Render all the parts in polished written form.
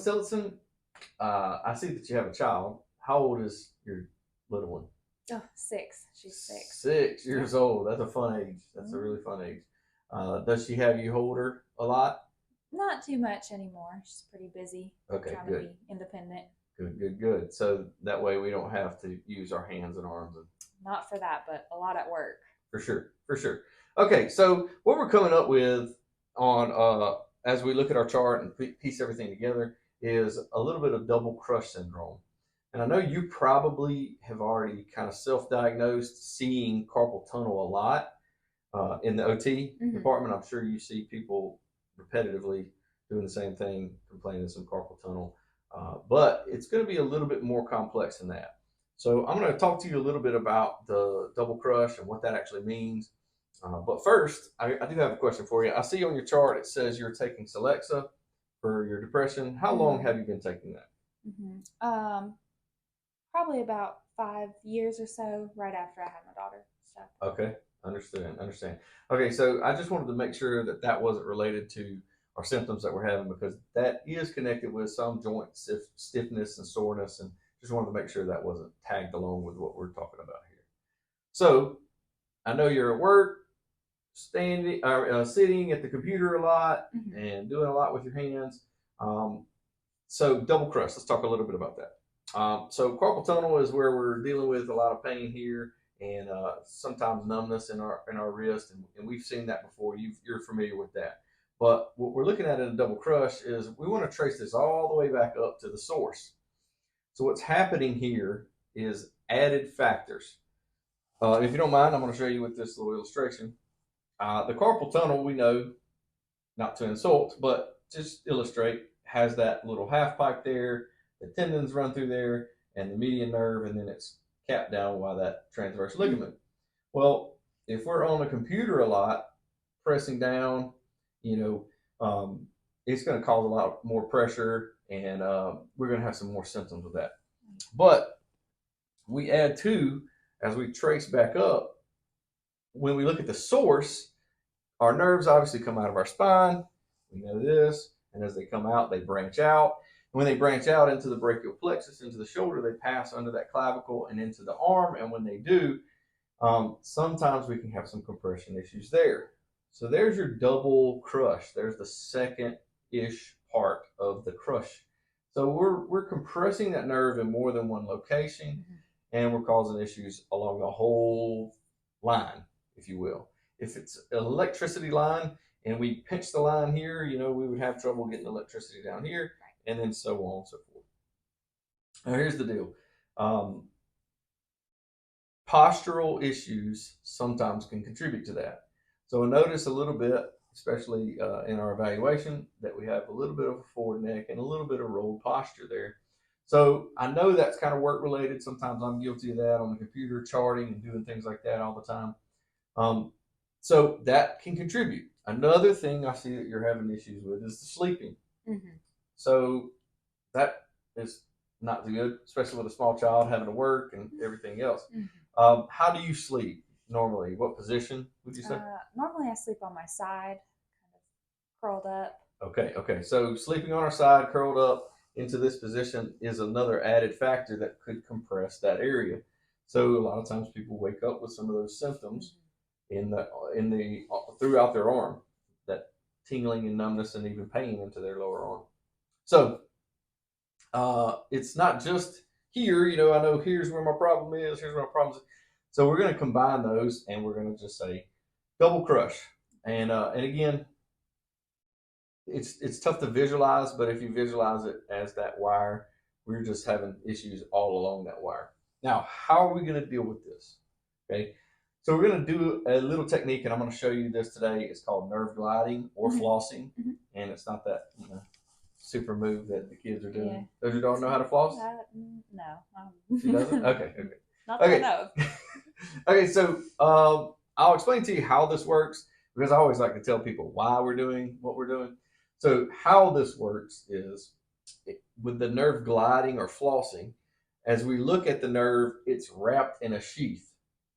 Tillotson, I see that you have a child. How old is your little one? Oh, 6. She's 6. 6 years old. That's a fun age. That's a really fun age. Does she have you hold her a lot? Not too much anymore. She's pretty busy. Okay, trying good. to be independent. Good. So that way we don't have to use our hands and arms. Not for that, but a lot at work. For sure. Okay, so what we're coming up with on as we look at our chart and piece everything together is a little bit of double crush syndrome. And I know you probably have already kind of self-diagnosed seeing carpal tunnel a lot in the OT department. I'm sure you see people repetitively doing the same thing, complaining of some carpal tunnel. But it's going to be a little bit more complex than that. So I'm going to talk to you a little bit about the double crush and what that actually means. But first, I do have a question for you. I see on your chart it says you're taking Celexa for your depression. How long have you been taking that? Probably about 5 years or so, right after I had my daughter. So. Okay, understand. Okay, so I just wanted to make sure that that wasn't related to our symptoms that we're having, because that is connected with some joint stiffness and soreness, and just wanted to make sure that wasn't tagged along with what we're talking about here. So I know you're at work, standing or sitting at the computer a lot and doing a lot with your hands. So double crush, let's talk a little bit about that. So carpal tunnel is where we're dealing with a lot of pain here, and sometimes numbness in our wrist, and we've seen that before. You're familiar with that. But what we're looking at in a double crush is we want to trace this all the way back up to the source. So what's happening here is added factors. If you don't mind, I'm going to show you with this little illustration. The carpal tunnel, we know, not to insult, but just illustrate, has that little half pipe there. The tendons run through there, and the median nerve, and then it's capped down by that transverse ligament. Well, if we're on a computer a lot, pressing down, it's going to cause a lot more pressure, and we're going to have some more symptoms with that. But we add to, as we trace back up, when we look at the source, our nerves obviously come out of our spine. We know this, and as they come out, they branch out. When they branch out into the brachial plexus, into the shoulder, they pass under that clavicle and into the arm. And when they do, sometimes we can have some compression issues there. So there's your double crush. There's the second-ish part of the crush. So we're compressing that nerve in more than one location, and we're causing issues along the whole line, if you will. If it's an electricity line and we pinch the line here, we would have trouble getting electricity down here, and then so on and so forth. Now, here's the deal. Postural issues sometimes can contribute to that. So notice a little bit, especially in our evaluation, that we have a little bit of a forward neck and a little bit of rolled posture there. So I know that's kind of work related. Sometimes I'm guilty of that on the computer, charting and doing things like that all the time. So that can contribute. Another thing I see that you're having issues with is the sleeping. So that is not good, especially with a small child having to work and everything else. How do you sleep normally? What position would you say? Normally I sleep on my side, kind of curled up. Okay. So sleeping on our side, curled up into this position is another added factor that could compress that area. So a lot of times people wake up with some of those symptoms in the throughout their arm, that tingling and numbness and even pain into their lower arm. So it's not just here. I know here's where my problem is. Here's where my problem is. So we're going to combine those, and we're going to just say double crush. And again, it's tough to visualize, but if you visualize it as that wire, we're just having issues all along that wire. Now, how are we going to deal with this? Okay. So we're going to do a little technique, and I'm going to show you this today. It's called nerve gliding or flossing, and it's not that super move that the kids are doing. Yeah. Does your daughter know how to floss? No. She doesn't? Okay. Not that I know. Okay, so I'll explain to you how this works, because I always like to tell people why we're doing what we're doing. So how this works is with the nerve gliding or flossing, as we look at the nerve, it's wrapped in a sheath.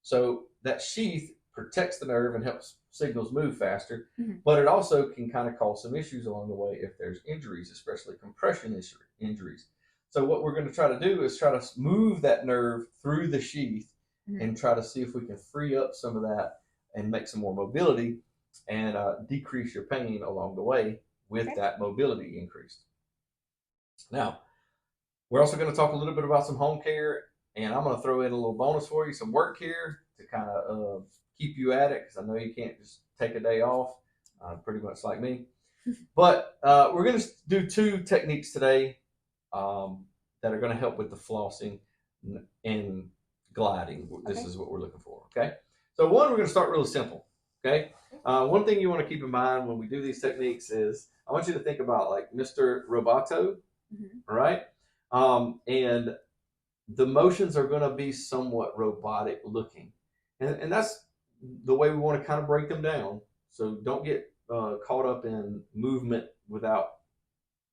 So that sheath protects the nerve and helps signals move faster, Mhm. but it also can kind of cause some issues along the way if there's injuries, especially compression injuries. So what we're going to try to do is try to move that nerve through the sheath Mhm. and try to see if we can free up some of that and make some more mobility and decrease your pain along the way with Okay. that mobility increased. Now, we're also going to talk a little bit about some home care, and I'm going to throw in a little bonus for you, some work care to kind of keep you at it, because I know you can't just take a day off, pretty much like me. But we're going to do 2 techniques today that are going to help with the flossing and gliding. This Okay. is what we're looking for. Okay. So one, we're going to start really simple. Okay. One thing you want to keep in mind when we do these techniques is I want you to think about like Mr. Roboto. Mhm. All right. And the motions are going to be somewhat robotic looking, and that's the way we want to kind of break them down. So don't get caught up in movement without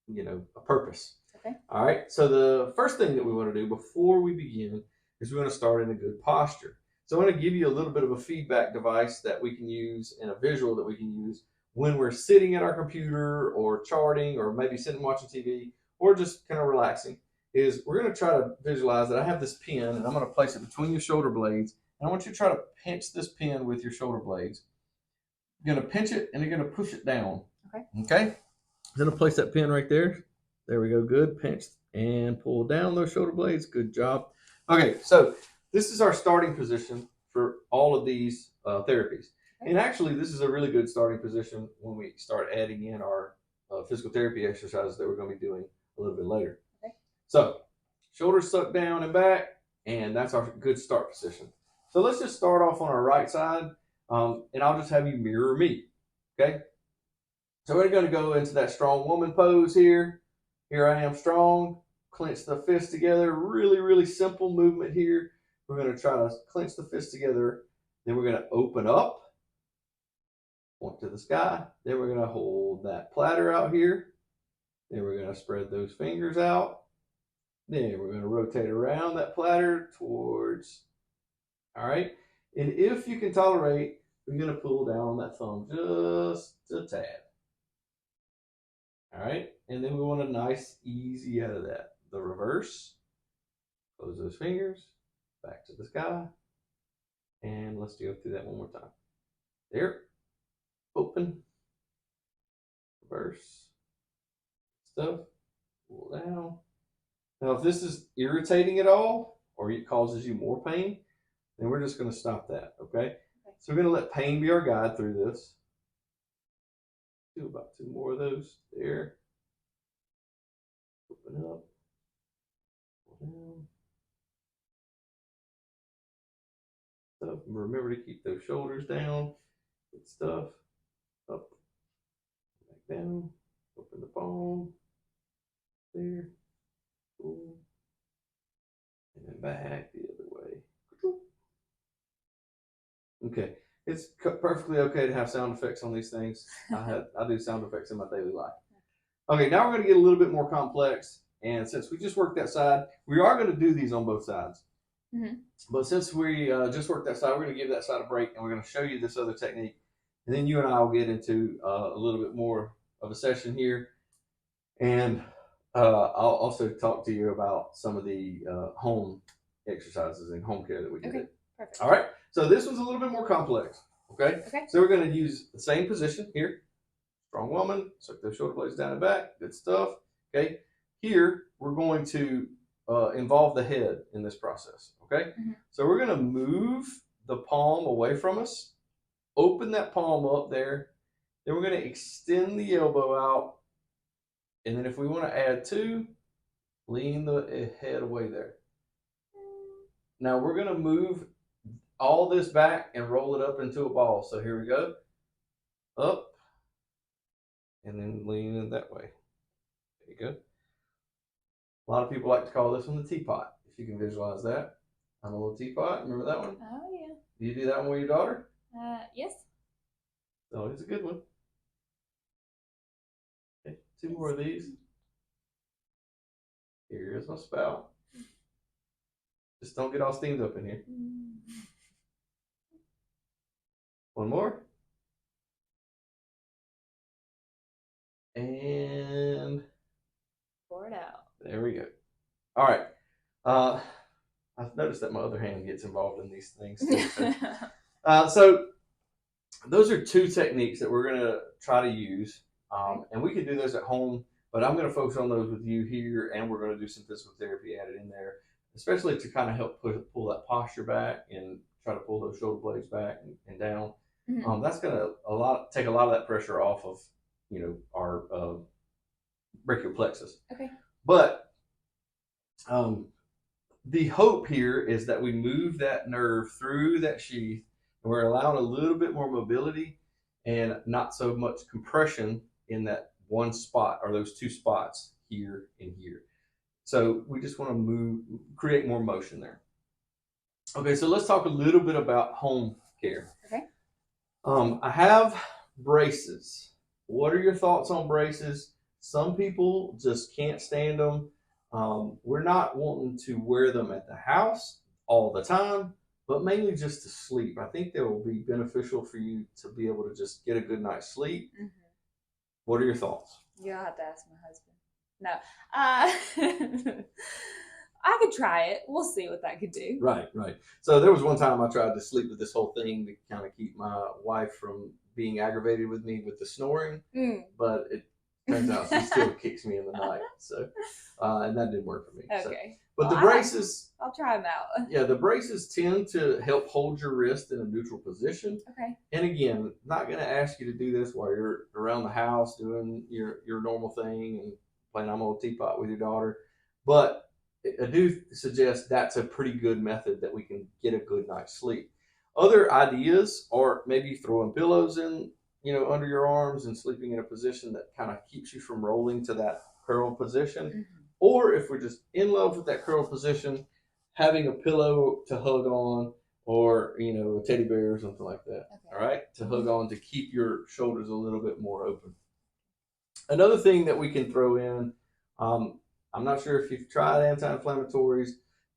a purpose. Okay. All right. So the first thing that we want to do before we begin is we want to start in a good posture. So I want to give you a little bit of a feedback device that we can use and a visual that we can use when we're sitting at our computer or charting or maybe sitting watching TV or just kind of relaxing. Is we're going to try to visualize that I have this pen and I'm going to place it between your shoulder blades. And I want you to try to pinch this pen with your shoulder blades. You're going to pinch it and you're going to push it down. Okay. Okay. Then I'll place that pen right there. There we go. Good. Pinch and pull down those shoulder blades. Good job. Okay, so this is our starting position for all of these therapies. Okay. And actually, this is a really good starting position when we start adding in our physical therapy exercises that we're going to be doing a little bit later. Okay. So, shoulders sucked down and back, and that's our good start position. So let's just start off on our right side, and I'll just have you mirror me. Okay. So we're going to go into that strong woman pose here. Here I am strong. Clench the fists together. Really, really simple movement here. We're going to try to clench the fists together. Then we're going to open up, point to the sky. Then we're going to hold that platter out here. Then we're going to spread those fingers out. Then we're going to rotate around that platter towards, all right. And if you can tolerate, we're going to pull down on that thumb just a tad. All right. And then we want a nice, easy out of that. The reverse. Close those fingers. Back to the sky. And let's go through that one more time. There. Open. Reverse. Stuff. Pull down. Now, if this is irritating at all, or it causes you more pain, then we're just going to stop that. Okay. So we're going to let pain be our guide through this. Do about 2 more of those. There. Open up. Pull down. Stuff. Remember to keep those shoulders down. Good stuff. Up. Back down. Open the palm. There. Cool. And then back the other way. Okay. It's perfectly okay to have sound effects on these things. I do sound effects in my daily life. Okay, now we're going to get a little bit more complex. And since we just worked that side, we are going to do these on both sides. Mm-hmm. But since we just worked that side, we're going to give that side a break and we're going to show you this other technique. And then you and I will get into a little bit more of a session here. And I'll also talk to you about some of the home exercises and home care that we did. Okay, perfect. All right. So this one's a little bit more complex. Okay. Okay. So we're going to use the same position here. Strong woman. Suck those shoulder blades down and back. Good stuff. Okay. Here we're going to involve the head in this process. Okay. Mm-hmm. So we're going to move the palm away from us. Open that palm up there. Then we're going to extend the elbow out. And then if we want to add 2, lean the head away there. Now we're going to move all this back and roll it up into a ball. So here we go. Up. And then lean it that way. There you go. A lot of people like to call this one the teapot, if you can visualize that. I'm a little teapot. Remember that one? Oh, yeah. Do you do that one with your daughter? Yes. Oh, it's a good one. Okay, 2 more of these. Here's my spout. Just don't get all steamed up in here. One more. And Pour it out. there we go. All right. I've noticed that my other hand gets involved in these things too. So those are two techniques that we're going to try to use. And we can do those at home, but I'm going to focus on those with you here, and we're going to do some physical therapy added in there, especially to kind of help pull that posture back and try to pull those shoulder blades back and down. That's going to take a lot of that pressure off of, our brachial plexus. Okay. But the hope here is that we move that nerve through that sheath, and we're allowing a little bit more mobility and not so much compression in that one spot or those two spots here and here. So we just want to create more motion there. Okay, so let's talk a little bit about home care. Okay. I have braces. What are your thoughts on braces? Some people just can't stand them. We're not wanting to wear them at the house all the time, but mainly just to sleep. I think they will be beneficial for you to be able to just get a good night's sleep. Mm-hmm. What are your thoughts? You'll have to ask my husband. No. I could try it. We'll see what that could do. Right. So there was one time I tried to sleep with this whole thing to kind of keep my wife from being aggravated with me with the snoring, but it turns out she still kicks me in the night. So, and that didn't work for me. Okay. So, but the braces, I'll try them out. Yeah, the braces tend to help hold your wrist in a neutral position. Okay. And again, not going to ask you to do this while you're around the house doing your normal thing and playing I'm old teapot with your daughter. But I do suggest that's a pretty good method that we can get a good night's sleep. Other ideas are maybe throwing pillows in, under your arms and sleeping in a position that kind of keeps you from rolling to that curled position. Mm-hmm. Or if we're just in love with that curled position, having a pillow to hug on, or a teddy bear or something like that. Okay. All right, to hug on to keep your shoulders a little bit more open. Another thing that we can throw in, I'm not sure if you've tried anti-inflammatories,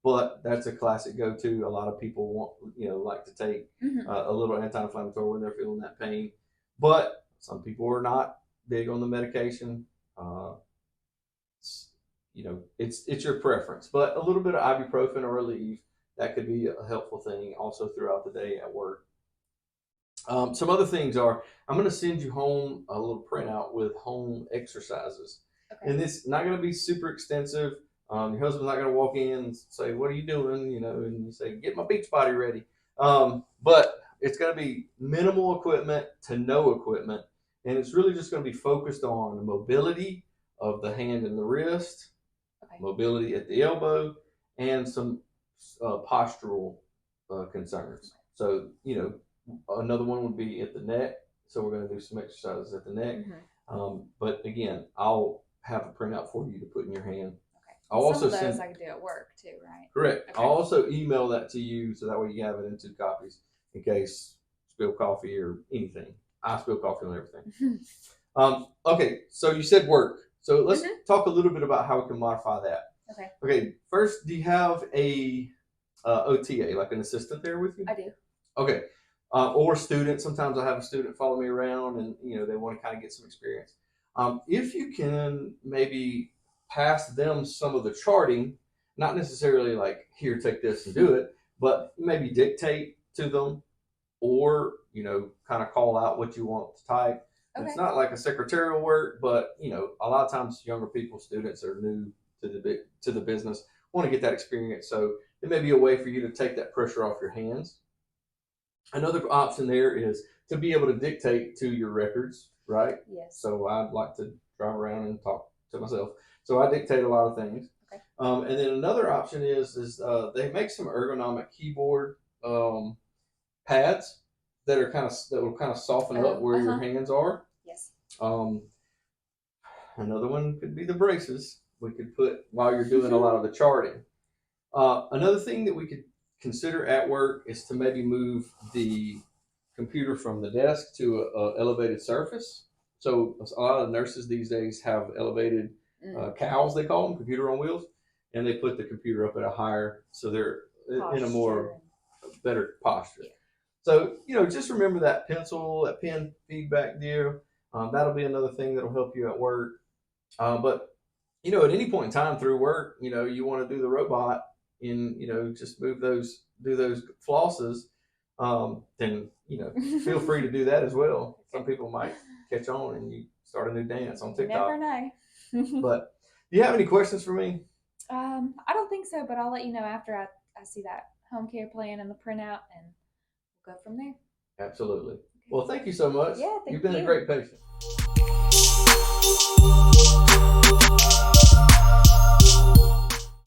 but that's a classic go-to. A lot of people like to take a little anti-inflammatory when they're feeling that pain, but some people are not big on the medication. It's your preference, but a little bit of ibuprofen or Aleve, that could be a helpful thing also throughout the day at work. Some other things are, I'm going to send you home a little printout with home exercises. Okay. And this is not going to be super extensive. Your husband's not going to walk in and say, "What are you doing?" And you say, "Get my beach body ready." But it's going to be minimal equipment to no equipment. And it's really just going to be focused on mobility of the hand and the wrist, mobility at the elbow, and some postural concerns. So, another one would be at the neck. So we're going to do some exercises at the neck. Mm-hmm. But again, I'll have a printout for you to put in your hand. Okay. I'll also send those I could do at work too, right? Correct. Okay. I'll also email that to you so that way you have it in 2 copies in case spill coffee or anything. I spill coffee on everything. Okay, so you said work. So let's talk a little bit about how we can modify that. Okay. First, do you have a OTA, like an assistant there with you? I do. Okay. Or student. Sometimes I have a student follow me around and, they want to kind of get some experience. If you can maybe pass them some of the charting, not necessarily like, here, take this and do it, but maybe dictate to them or, kind of call out what you want to type. Okay. It's not like a secretarial work, but, a lot of times younger people, students are new to the business, want to get that experience. So it may be a way for you to take that pressure off your hands. Another option there is to be able to dictate to your records, right? Yes. So I'd like to drive around and talk to myself. So I dictate a lot of things. Okay. And then another option is they make some ergonomic keyboard pads that will kind of soften up where your hands are. Yes. Another one could be the braces we could put while you're doing a lot of the charting. Another thing that we could consider at work is to maybe move the computer from the desk to an elevated surface. So a lot of nurses these days have elevated cows, they call them, computer on wheels, and they put the computer up at a higher, so they're posture. In a more better posture. Yeah. So, just remember that pencil, that pen feedback deal. That'll be another thing that'll help you at work. But at any point in time through work, you want to do the robot and just do those flosses. Then feel free to do that as well. Some people might catch on and you start a new dance on You TikTok. never know. But do you have any questions for me? I don't think so, but I'll let you know after I see that home care plan and the printout, and we'll go from there. Absolutely. Well, thank you so much. Yeah, thank You've been you. a great patient.